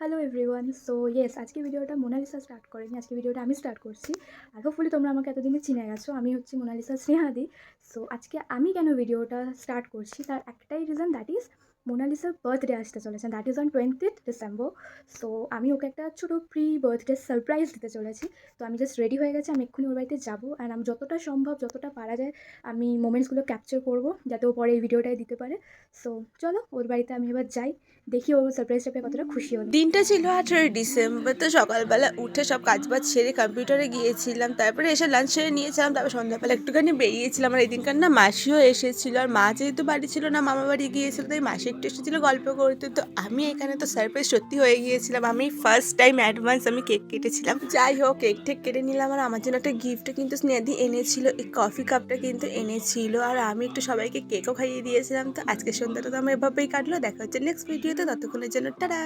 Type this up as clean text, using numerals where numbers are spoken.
Hello everyone. So yes, আজকে ভিডিওটা Mona Lisa start করেনি, আজকে ভিডিওটা আমি স্টার্ট করছি। আর হোপফুলি তোমরা আমাকে এতদিনে চিনে গেছো, আমি হচ্ছি মোনালিসা স্নেহাদি। সো আজকে আমি কেন ভিডিওটা স্টার্ট করছি তার একটাই রিজন, দ্যাট ইজ মোনালিসার বার্থডে আসতে চলেছে, that is on 20th December. So আমি ওকে একটা ছোটো প্রি বার্থডে সারপ্রাইজ দিতে চলেছি। তো আমি জাস্ট রেডি হয়ে গেছি, আমি এক্ষুনি ওর বাড়িতে যাবো অ্যান্ড আমি যতটা সম্ভব, যতটা পারা যায় আমি মোমেন্টসগুলো ক্যাপচার করবো যাতে ও পরে এই ভিডিওটাই দিতে পারে। সো চলো ওর বাড়িতে আমি এবার যাই, দেখি ও সারপ্রাইজটা পেয়ে কতটা খুশি হলো। দিনটা ছিল 18 ডিসেম্বর। তো সকালবেলা উঠে সব কাজবাজ সেরে কম্পিউটারে গিয়েছিলাম, তারপরে এসে লাঞ্চ সেরে নিয়েছিলাম, তারপর সন্ধ্যাবেলা একটুখানি বেরিয়েছিলাম। আর এই দিনকার না মাসিও এসেছিলো, আর মা যেহেতু বাড়ি ছিল না, মামা বাড়ি গিয়েছিল, তাই মাসি একটু এসেছিলো গল্প করতে। তো আমি এখানে তো সারপ্রাইজ সত্যি হয়ে গিয়েছিলাম, আমি ফার্স্ট টাইম অ্যাডভান্স আমি কেক কেটেছিলাম। যাই হোক, কেক ঠেক কেটে নিলাম, আর আমার জন্য একটা গিফটও কিন্তু স্নেহাদি এনেছিল, এই কফি কাপটা কিন্তু এনেছিল, আর আমি একটু সবাইকে কেকও খাইয়ে দিয়েছিলাম। তো আজকের সন্ধ্যাটা তো আমার এভাবেই কাটলো। দেখা হচ্ছে নেক্সট ভিডিওতে, ততক্ষণের জন্য টাটা।